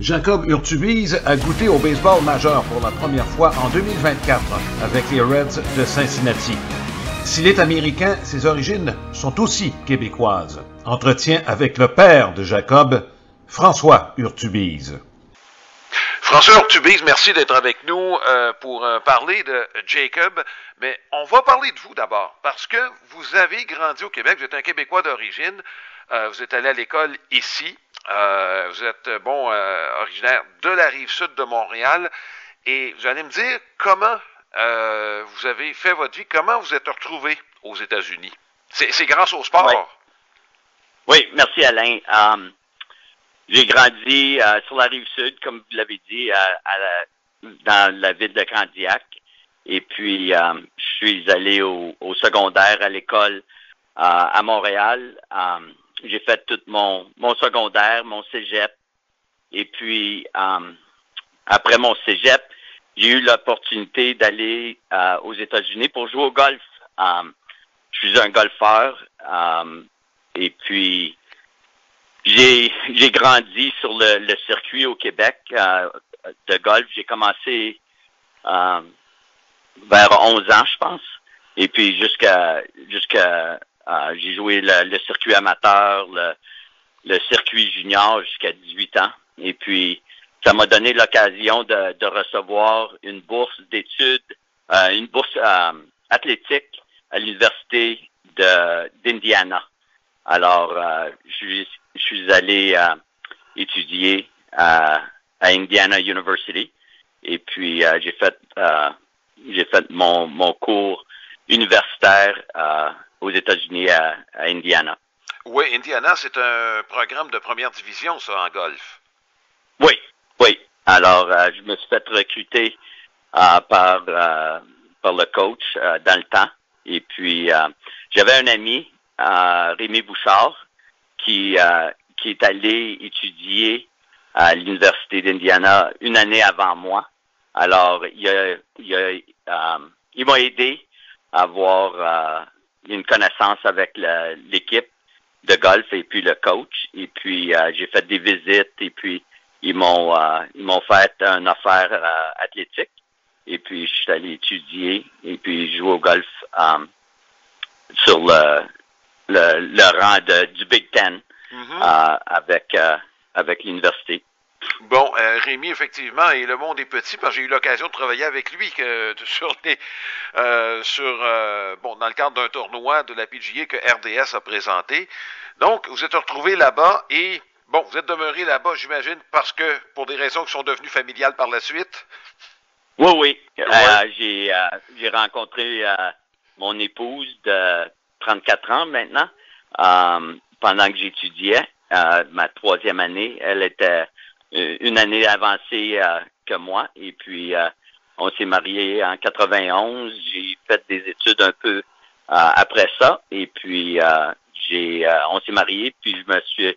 Jacob Urtubise a goûté au baseball majeur pour la première fois en 2024 avec les Reds de Cincinnati. S'il est américain, ses origines sont aussi québécoises. Entretien avec le père de Jacob, François Urtubise. François Urtubise, merci d'être avec nous pour parler de Jacob. Mais on va parler de vous d'abord, parce que vous avez grandi au Québec, vous êtes un Québécois d'origine, vous êtes allé à l'école ici, vous êtes, originaire de la Rive-Sud de Montréal, et vous allez me dire comment vous avez fait votre vie, comment vous êtes retrouvé aux États-Unis. C'est grâce au sport. Oui, merci Alain. J'ai grandi sur la Rive-Sud, comme vous l'avez dit, dans la ville de Candiac. Et puis, je suis allé au secondaire à l'école à Montréal. J'ai fait tout mon secondaire, mon cégep. Et puis, après mon cégep, j'ai eu l'opportunité d'aller aux États-Unis pour jouer au golf. Je suis un golfeur. Et puis, j'ai grandi sur le circuit au Québec de golf. J'ai commencé vers 11 ans, je pense. Et puis jusqu'à j'ai joué le circuit amateur, le circuit junior jusqu'à 18 ans. Et puis ça m'a donné l'occasion de recevoir une bourse d'études, une bourse athlétique à l'université d'Indiana. Alors je suis allé étudier à Indiana University. Et puis j'ai fait mon cours universitaire aux États-Unis à Indiana. Oui, Indiana, c'est un programme de première division, ça, en golf. Oui. Alors, je me suis fait recruter par le coach dans le temps. Et puis, j'avais un ami, Rémi Bouchard, qui est allé étudier à l'Université d'Indiana une année avant moi. Alors, il m'a aidé à avoir une connaissance avec l'équipe de golf et puis le coach. Et puis, j'ai fait des visites et puis ils m'ont fait une affaire athlétique. Et puis, je suis allé étudier et puis jouer au golf sur le rang du Big Ten avec l'université. Bon, Rémi, effectivement, et le monde est petit, parce que j'ai eu l'occasion de travailler avec lui dans le cadre d'un tournoi de la PGA que RDS a présenté. Donc, vous êtes retrouvé là-bas et, bon, vous êtes demeuré là-bas, j'imagine, parce que, pour des raisons qui sont devenues familiales par la suite. Oui. J'ai rencontré mon épouse de 34 ans maintenant, pendant que j'étudiais ma troisième année. Elle était une année avancée que moi. Et puis, on s'est mariés en 91. J'ai fait des études un peu après ça. Et puis, on s'est mariés. Puis, je me suis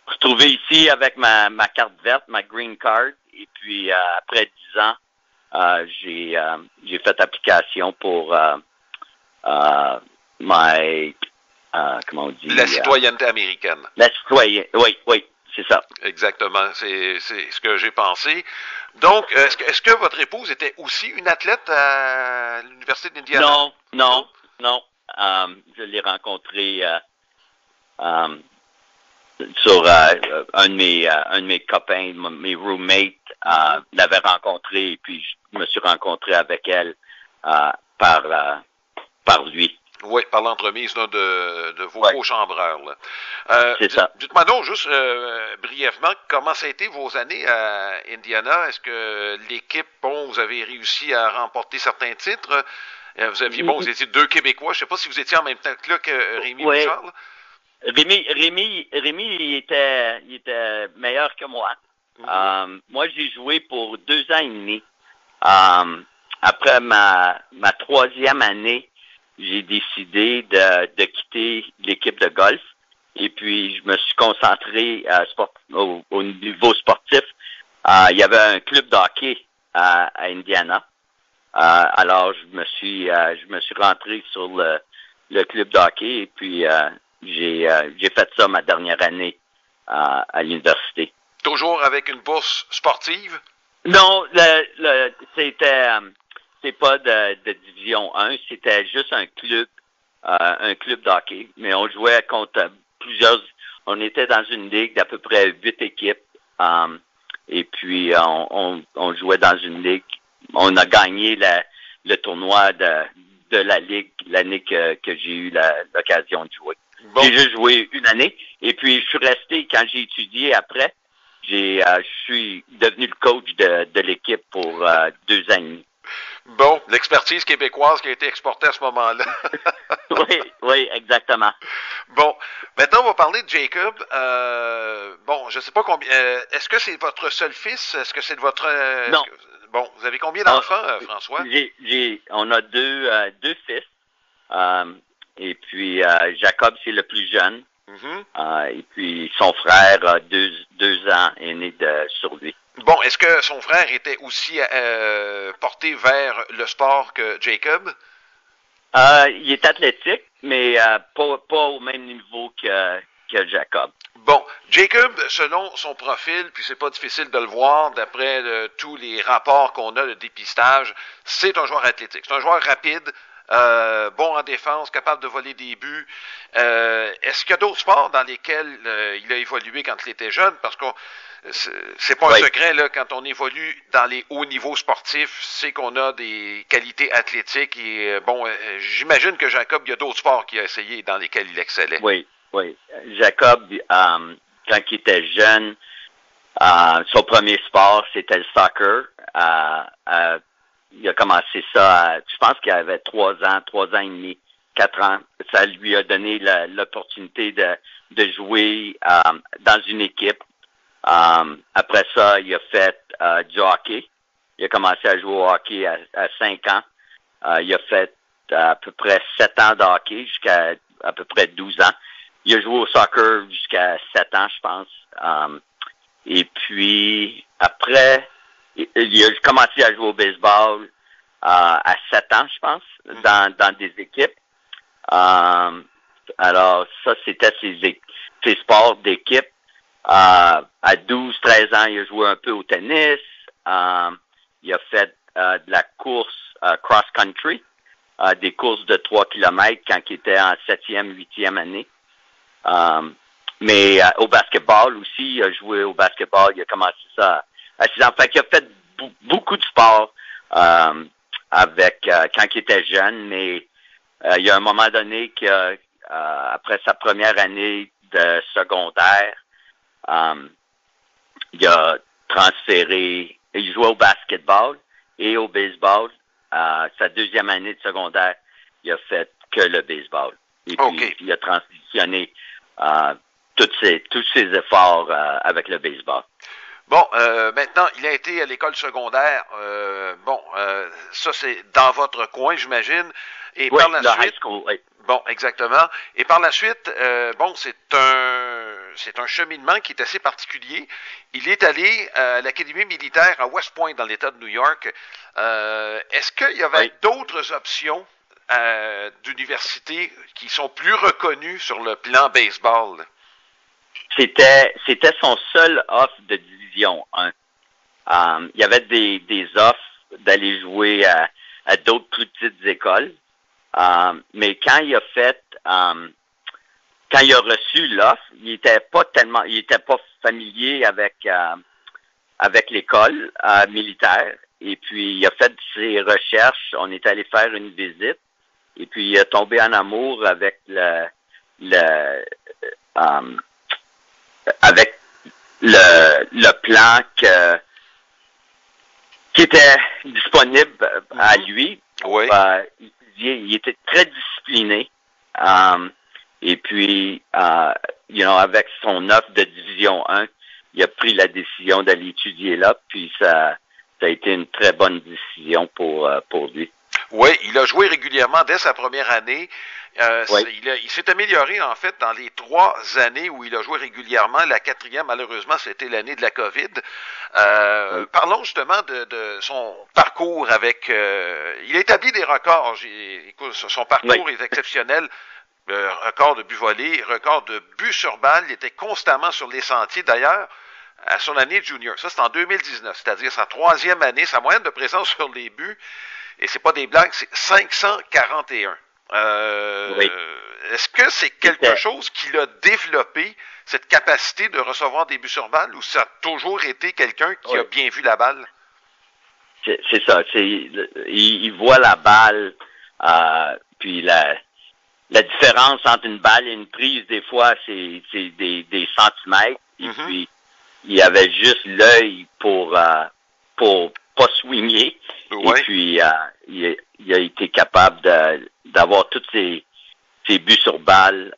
retrouvé ici avec ma carte verte, ma green card. Et puis, après 10 ans, j'ai fait application pour comment on dit? La citoyenneté américaine. La citoyenneté, oui. C'est ça. Exactement, c'est ce que j'ai pensé. Donc, est-ce que votre épouse était aussi une athlète à l'Université d'Indiana? Non. Je l'ai rencontrée sur un de mes copains, mes roommates l'avait rencontrée et puis je me suis rencontré avec elle par lui. Oui, par l'entremise là, de vos co-chambreurs. C'est ça. Dites-moi donc juste brièvement, comment ça a été vos années à Indiana? Est-ce que l'équipe, vous avez réussi à remporter certains titres? Vous étiez deux Québécois. Je ne sais pas si vous étiez en même temps que Rémi Bouchard. Là. Rémi, il était meilleur que moi. Moi, j'ai joué pour 2 ans et demi. Après ma troisième année, j'ai décidé de quitter l'équipe de golf et puis je me suis concentré au niveau sportif. Il y avait un club de hockey à Indiana. Alors je me suis rentré sur le club de hockey et puis j'ai fait ça ma dernière année à l'université. Toujours avec une bourse sportive? Non, c'est pas de division 1, c'était juste un club d'hockey. Mais on jouait contre on était dans une ligue d'à peu près 8 équipes. Et puis, on jouait dans une ligue. On a gagné le tournoi de la ligue l'année que j'ai eu l'occasion de jouer. Bon. J'ai juste joué une année. Et puis, je suis resté, quand j'ai étudié après, je suis devenu le coach de l'équipe pour 2 ans et demi. Bon, l'expertise québécoise qui a été exportée à ce moment-là. oui, exactement. Bon, maintenant on va parler de Jacob. Bon, je sais pas combien. Est-ce que c'est votre seul fils? Est-ce que c'est de votre... Non. Bon, vous avez combien d'enfants, François? On a deux fils. Et puis Jacob, c'est le plus jeune. Mm-hmm. Et puis son frère a 2 ans aîné sur lui. Bon, est-ce que son frère était aussi porté vers le sport que Jacob? Il est athlétique, mais pas au même niveau que Jacob. Bon, Jacob, selon son profil, puis c'est pas difficile de le voir, d'après tous les rapports qu'on a de dépistage, c'est un joueur athlétique. C'est un joueur rapide, bon en défense, capable de voler des buts. Est-ce qu'il y a d'autres sports dans lesquels il a évolué quand il était jeune? Parce que c'est pas un secret, là, quand on évolue dans les hauts niveaux sportifs, c'est qu'on a des qualités athlétiques. Et bon, j'imagine que Jacob, il y a d'autres sports qu'il a essayé dans lesquels il excellait. Oui. Jacob, quand il était jeune, son premier sport, c'était le soccer. Il a commencé ça, je pense qu'il avait 3 ans et demi, 4 ans. Ça lui a donné l'opportunité de jouer dans une équipe. Après ça, il a fait du hockey. Il a commencé à jouer au hockey à 5 ans. Il a fait à peu près 7 ans de hockey jusqu'à à peu près 12 ans. Il a joué au soccer jusqu'à 7 ans, je pense. Et puis, après, il a commencé à jouer au baseball à 7 ans, je pense, dans des équipes. Alors, ça, c'était ses sports d'équipe. À 12-13 ans, il a joué un peu au tennis. Il a fait de la course cross-country, des courses de 3 kilomètres quand il était en 7e, 8e année. Mais au basketball aussi, il a joué au basketball. Il a commencé ça à 6 ans. Fait qu'il a fait beaucoup de sport quand il était jeune, mais il y a un moment donné que après sa première année de secondaire, il a transféré, il jouait au basketball et au baseball. Sa 2e année de secondaire, il a fait que le baseball. Et puis, il a transitionné tous ses efforts avec le baseball. Bon, maintenant, il a été à l'école secondaire. Ça, c'est dans votre coin, j'imagine. Et oui, par la suite, high school, oui. Bon, exactement. Et par la suite, c'est un cheminement qui est assez particulier. Il est allé à l'Académie militaire à West Point, dans l'État de New York. Est-ce qu'il y avait d'autres options d'université qui sont plus reconnues sur le plan baseball? C'était son seul offre de division 1. Il y avait des offres d'aller jouer à d'autres plus petites écoles. Mais quand il a reçu l'offre, il était pas familier avec l'école militaire. Et puis il a fait ses recherches. On est allé faire une visite. Et puis il est tombé en amour avec avec le plan qui était disponible à lui. Oui. Il était très discipliné. Et puis, avec son offre de division 1, il a pris la décision d'aller étudier là. Puis ça a été une très bonne décision pour lui. Oui, il a joué régulièrement dès sa première année. Il s'est amélioré, en fait, dans les 3 années où il a joué régulièrement. La 4e, malheureusement, c'était l'année de la COVID. Parlons justement de son parcours avec... il a établi des records. Écoute, son parcours est exceptionnel. Record de but volé, record de but sur balle. Il était constamment sur les sentiers. D'ailleurs, à son année de junior. Ça, c'est en 2019, c'est-à-dire sa 3e année. Sa moyenne de présence sur les buts, et c'est pas des blagues, c'est 541. Oui. Est-ce que c'est quelque chose qu'il a développé, cette capacité de recevoir des buts sur balle, ou ça a toujours été quelqu'un qui a bien vu la balle? C'est ça. Il voit la balle, puis la différence entre une balle et une prise, des fois, c'est des centimètres. Et puis, il avait juste l'œil pour pas swinguer. Ouais. Et puis, il a été capable d'avoir tous ses buts sur balle.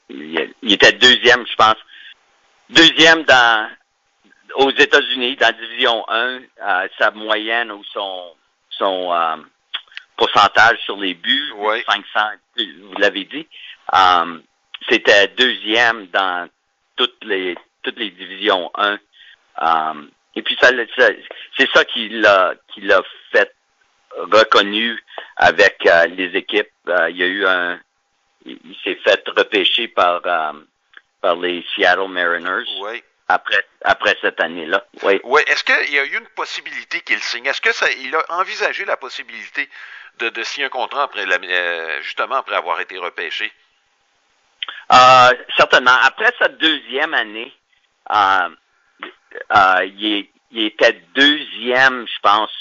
Il était deuxième, je pense. Deuxième aux États-Unis, dans la Division 1, sa moyenne ou son pourcentage sur les buts, 500, vous l'avez dit, c'était deuxième dans toutes les Divisions 1. Et puis c'est ça qui l'a fait reconnu avec les équipes. Il s'est fait repêcher par les Seattle Mariners. Oui. Après cette année-là. Oui. Oui. Est-ce qu'il y a eu une possibilité qu'il signe? Est-ce que il a envisagé la possibilité de signer un contrat après justement après avoir été repêché? Certainement. Après sa 2e année, il était deuxième, je pense,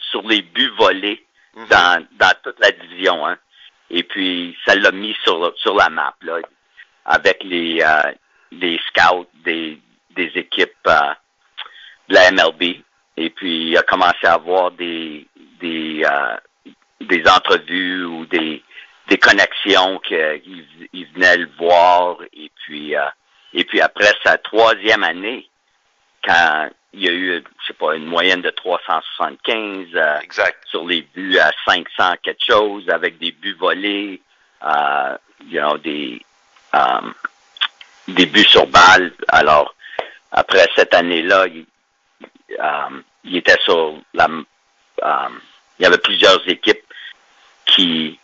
sur les buts volés dans toute la division 1. Et puis, ça l'a mis sur la map, là, avec les scouts des équipes de la MLB. Et puis, il a commencé à avoir des entrevues ou des connexions qu'il venait le voir. Et puis après sa 3e année, quand il y a eu, je sais pas, une moyenne de 375 sur les buts à 500 quelque chose, avec des buts volés, des buts sur balle. Alors, après cette année-là, il était sur il y avait plusieurs équipes qui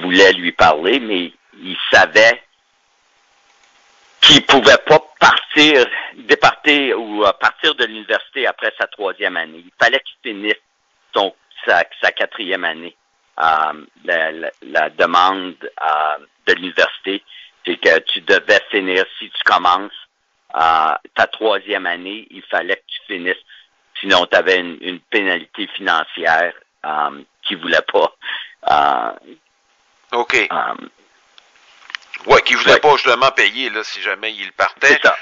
voulaient lui parler, mais il savait qu'il pouvait pas partir de l'université après sa 3e année. Il fallait qu'il finisse sa 4e année. La demande de l'université, c'est que tu devais finir, si tu commences ta 3e année, il fallait que tu finisses. Sinon, tu avais une pénalité financière qui voulait pas. OK. Qui voulait pas justement payer là, si jamais il partait. C'est ça.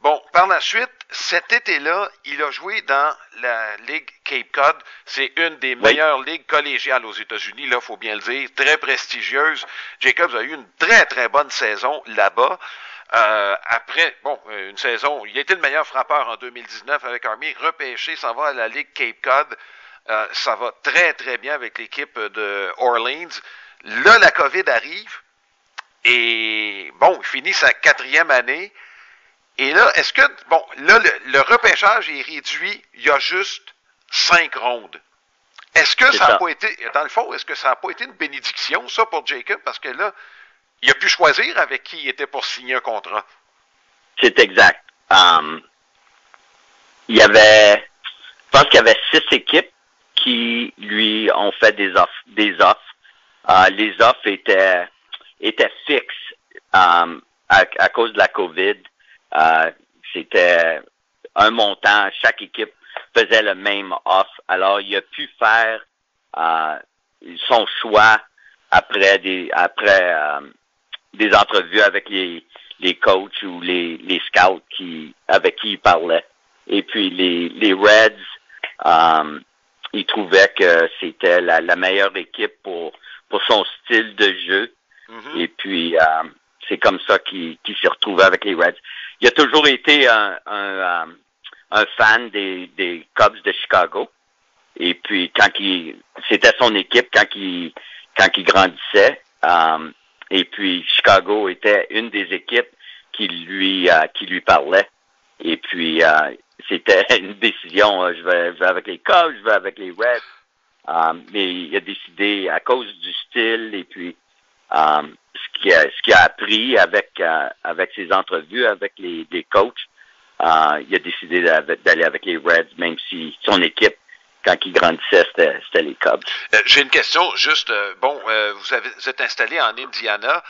Bon, par la suite, cet été-là, il a joué dans la Ligue Cape Cod. C'est une des meilleures ligues collégiales aux États-Unis, là, faut bien le dire, très prestigieuse. Jacobs a eu une très, très bonne saison là-bas. Après, une saison, il a été le meilleur frappeur en 2019 avec Army, repêché, s'en va à la Ligue Cape Cod. Ça va très, très bien avec l'équipe de Orleans. Là, la COVID arrive. Et il finit sa 4e année. Et là, est-ce que, le repêchage est réduit, il y a juste 5 rondes. Est-ce que ça n'a pas été, dans le fond, est-ce que ça n'a pas été une bénédiction, ça, pour Jacob? Parce que là, il a pu choisir avec qui il était pour signer un contrat. C'est exact. Je pense qu'il y avait 6 équipes qui lui ont fait des offres. Les offres étaient fixes à cause de la COVID. C'était un montant, chaque équipe faisait le même offre. Alors, il a pu faire son choix après des entrevues avec les coachs ou les scouts avec qui il parlait. Et puis les Reds, ils trouvaient que c'était la meilleure équipe pour son style de jeu. Mm-hmm. Et puis c'est comme ça qu'il s'est retrouvé avec les Reds. Il a toujours été un fan des Cubs de Chicago. Et puis c'était son équipe quand il grandissait. Et puis Chicago était une des équipes qui lui parlait. Et puis c'était une décision, je vais avec les Cubs, je vais avec les Reds. Mais il a décidé à cause du style et puis ce qu'il a appris avec ses entrevues avec les coachs. Il a décidé d'aller avec les Reds, même si son équipe, quand il grandissait, c'était les Cubs. J'ai une question, juste, vous êtes installé en Indiana,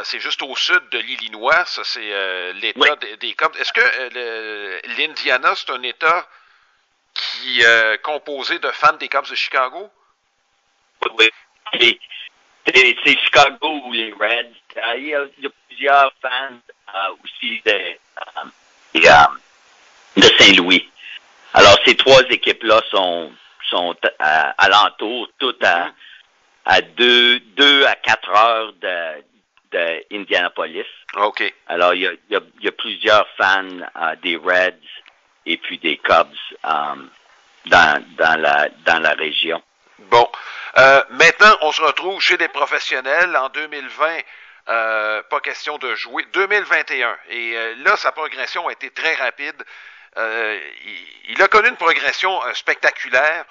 c'est juste au sud de l'Illinois, ça c'est l'État des Cubs. Est-ce que l'Indiana, c'est un État qui est composé de fans des Cubs de Chicago? Oui. C'est Chicago ou les Reds. Il y a plusieurs fans aussi de Saint-Louis. Alors, ces trois équipes-là sont alentour, toutes à 2 à 4 heures de Indianapolis. OK. Alors, il y a plusieurs fans des Reds et puis des Cubs dans la région. Bon. Maintenant, on se retrouve chez des professionnels en 2020. Pas question de jouer. 2021. Et là, sa progression a été très rapide. Il a connu une progression spectaculaire.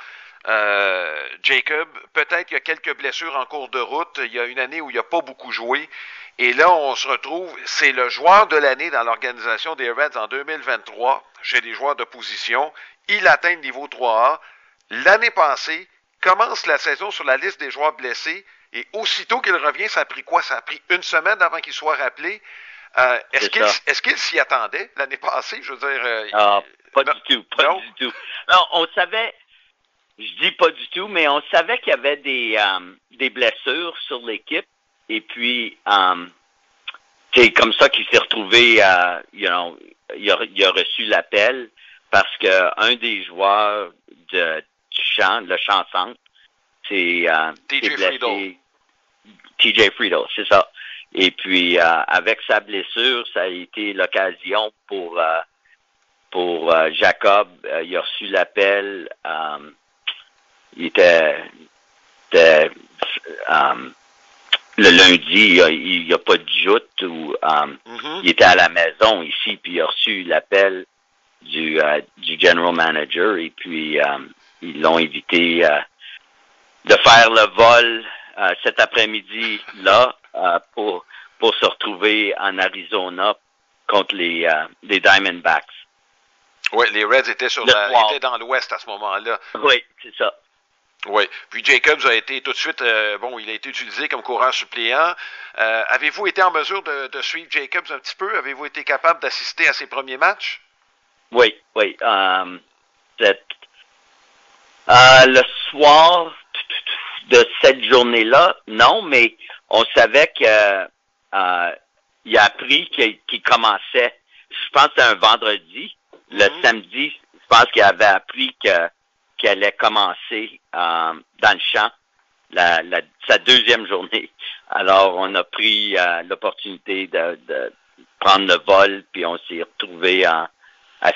Jacob, peut-être qu'il y a quelques blessures en cours de route. Il y a une année où il n'a pas beaucoup joué. Et là, on se retrouve, c'est le joueur de l'année dans l'organisation des Reds en 2023, chez les joueurs de position. Il atteint le niveau 3A. L'année passée, commence la saison sur la liste des joueurs blessés. Et aussitôt qu'il revient, ça a pris quoi? Ça a pris une semaine avant qu'il soit rappelé. Est-ce qu'il s'y attendait l'année passée? Je veux dire... pas du tout. Non, on savait... Je dis pas du tout, mais on savait qu'il y avait des blessures sur l'équipe. Et puis, c'est comme ça qu'il s'est retrouvé, il a reçu l'appel parce que un des joueurs du champ, le champ centre, c'est TJ Friedel. TJ Friedel, c'est ça. Et puis, avec sa blessure, ça a été l'occasion pour Jacob. Il a reçu l'appel. Il était le lundi, il n'y a pas de joute ou il était à la maison ici, puis il a reçu l'appel du general manager et puis ils l'ont invité de faire le vol cet après-midi-là pour se retrouver en Arizona contre les Diamondbacks. Oui, les Reds étaient étaient dans l'Ouest à ce moment-là. Oui, c'est ça. Oui. Puis Jacobs a été tout de suite, il a été utilisé comme coureur suppléant. Avez-vous été en mesure de suivre Jacobs un petit peu? Avez-vous été capable d'assister à ses premiers matchs? Oui. Le soir de cette journée-là, non, mais on savait que il a appris qu'il commençait. Je pense que c'était un vendredi. Le samedi, je pense qu'il avait appris qu'il allait commencer dans le champ sa deuxième journée. Alors, on a pris l'opportunité de prendre le vol, puis on s'est retrouvé à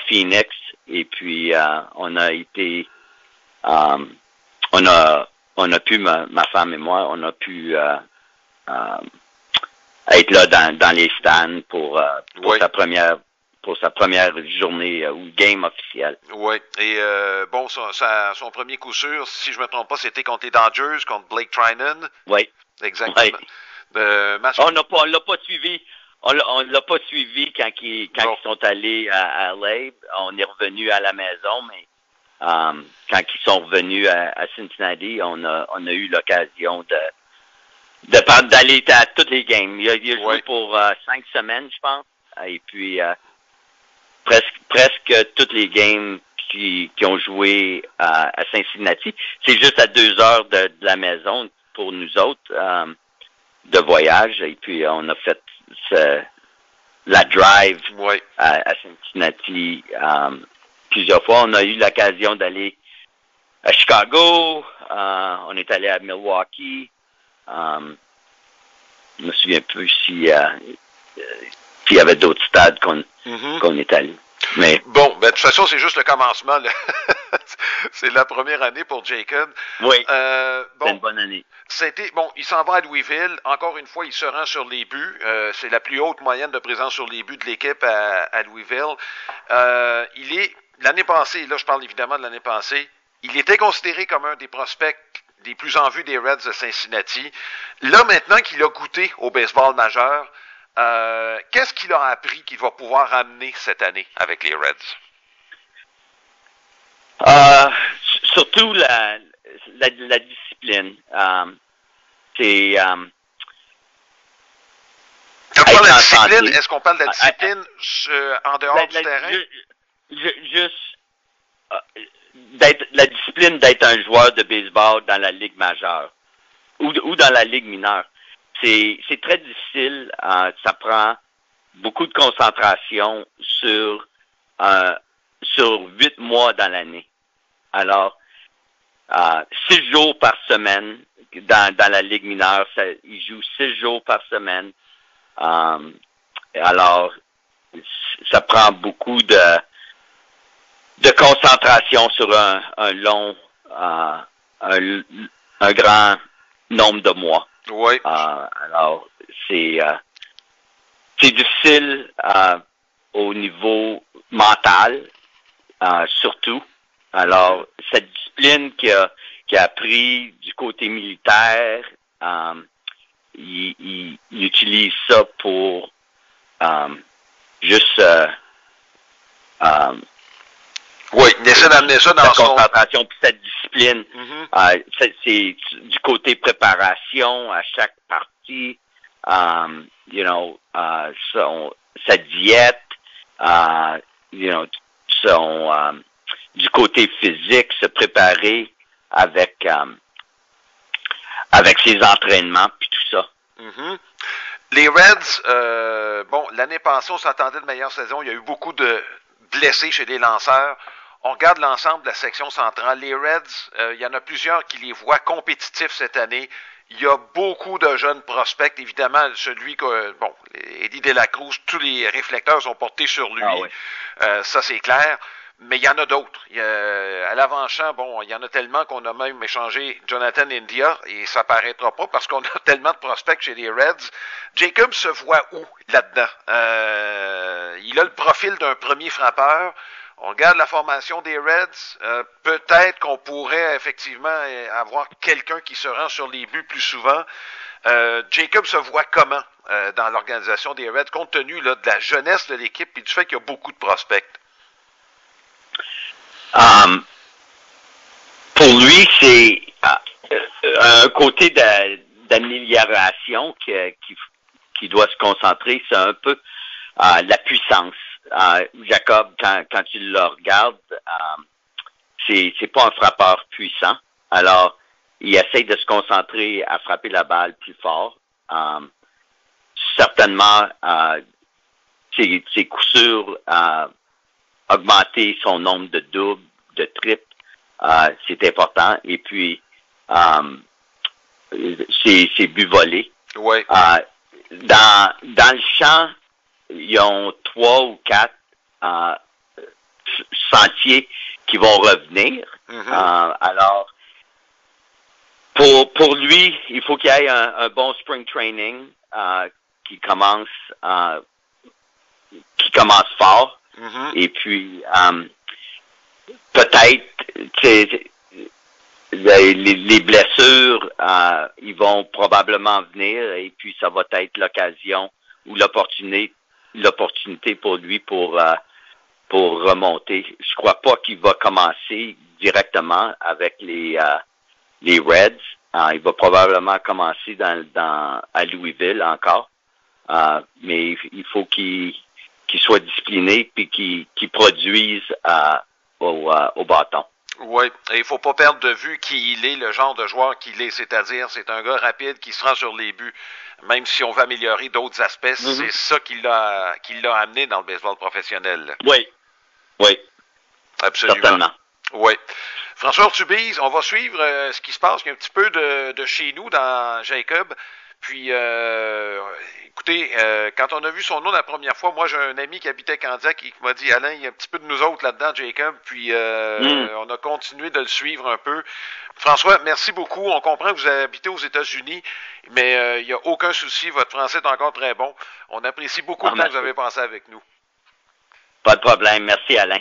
Phoenix, et puis on a été on a pu, ma femme et moi, on a pu être là dans les stands pour sa première journée ou game officielle. Oui. Et son premier coup sûr, si je me trompe pas, c'était contre les Dodgers, contre Blake Trinan. Oui. Exactement. Oui. On l'a pas suivi. On l'a pas suivi quand ils sont allés à LA. On est revenu à la maison, mais quand ils sont revenus à Cincinnati, on a eu l'occasion d'aller à toutes les games. Il a joué pour 5 semaines, je pense. Et puis presque toutes les games qui ont joué à Cincinnati. C'est juste à 2 heures de la maison pour nous autres de voyage. Et puis on a fait la drive à Cincinnati plusieurs fois. On a eu l'occasion d'aller à Chicago. On est allé à Milwaukee. Je me souviens plus s'il y avait d'autres stades qu'on est allé. Mais bon, de toute façon, c'est juste le commencement. C'est la première année pour Jacob. Oui. C'est une bonne année. Il s'en va à Louisville. Encore une fois, il se rend sur les buts. C'est la plus haute moyenne de présence sur les buts de l'équipe à Louisville. L'année passée, là je parle évidemment de l'année passée, il était considéré comme un des prospects des plus en vue des Reds de Cincinnati. Là, maintenant qu'il a goûté au baseball majeur, qu'est-ce qu'il a appris qu'il va pouvoir amener cette année avec les Reds? Surtout la discipline. C'est est-ce qu'on parle de la discipline en dehors du terrain? Juste la discipline d'être un joueur de baseball dans la ligue majeure ou dans la ligue mineure. C'est très difficile. Ça prend beaucoup de concentration sur 8 mois dans l'année. Alors, 6 jours par semaine dans la ligue mineure. Il joue 6 jours par semaine. Alors, ça prend beaucoup de concentration sur un long, un grand nombre de mois. Oui. Alors, c'est difficile au niveau mental, surtout. Alors, cette discipline qu'il a appris du côté militaire, il utilise ça pour juste oui, il essaie d'amener ça dans son concentration puis cette discipline. C'est du côté préparation à chaque partie, sa diète, du côté physique, se préparer avec ses entraînements puis tout ça. Les Reds, l'année passée, on s'attendait de meilleure saison. Il y a eu beaucoup de blessés chez les lanceurs. On regarde l'ensemble de la section centrale. Les Reds, il y en a plusieurs qui les voient compétitifs cette année. Il y a beaucoup de jeunes prospects. Évidemment, celui que, Eddie De La Cruz, tous les réflecteurs sont portés sur lui. Ah oui. Ça, c'est clair. Mais il y en a d'autres. À l'avant-champ, il y en a tellement qu'on a même échangé Jonathan India et ça paraîtra pas parce qu'on a tellement de prospects chez les Reds. Jacob se voit où là-dedans? Il a le profil d'un premier frappeur. On regarde la formation des Reds. Peut-être qu'on pourrait effectivement avoir quelqu'un qui se rend sur les buts plus souvent. Jacob se voit comment dans l'organisation des Reds, compte tenu là, de la jeunesse de l'équipe et du fait qu'il y a beaucoup de prospects? Pour lui, c'est un côté d'amélioration qui doit se concentrer, c'est un peu la puissance. Jacob, quand tu le regardes, c'est pas un frappeur puissant. Alors, il essaie de se concentrer à frapper la balle plus fort. Certainement, ses coups sûrs, augmenter son nombre de doubles, de triples, c'est important. Et puis, ses buts volés. Oui. Dans le champ, ils ont 3 ou 4 sentiers qui vont revenir. Alors, pour lui, il faut qu'il y ait un bon spring training qui commence fort. Et puis, peut-être, les blessures, ils vont probablement venir et puis ça va être l'occasion ou l'opportunité pour lui pour remonter. Je crois pas qu'il va commencer directement avec les Reds. Il va probablement commencer à Louisville encore. Mais il faut qu'il soit discipliné puis qu'il produise au bâton. Oui, et il faut pas perdre de vue qui il est, le genre de joueur qu'il est, c'est-à-dire c'est un gars rapide qui se rend sur les buts. Même si on veut améliorer d'autres aspects, c'est ça qui l'a amené dans le baseball professionnel. Oui. Absolument. Certainement. Oui. François Ortubise, on va suivre ce qui se passe. Il y a un petit peu de chez nous dans Jacob. Puis, écoutez, quand on a vu son nom la première fois, moi j'ai un ami qui habitait Candiac qui m'a dit « Alain, il y a un petit peu de nous autres là-dedans, Jacob. » Puis, on a continué de le suivre un peu. François, merci beaucoup. On comprend que vous habitez aux États-Unis, mais il n'y a aucun souci. Votre français est encore très bon. On apprécie beaucoup le temps que vous avez passé avec nous. Pas de problème. Merci, Alain.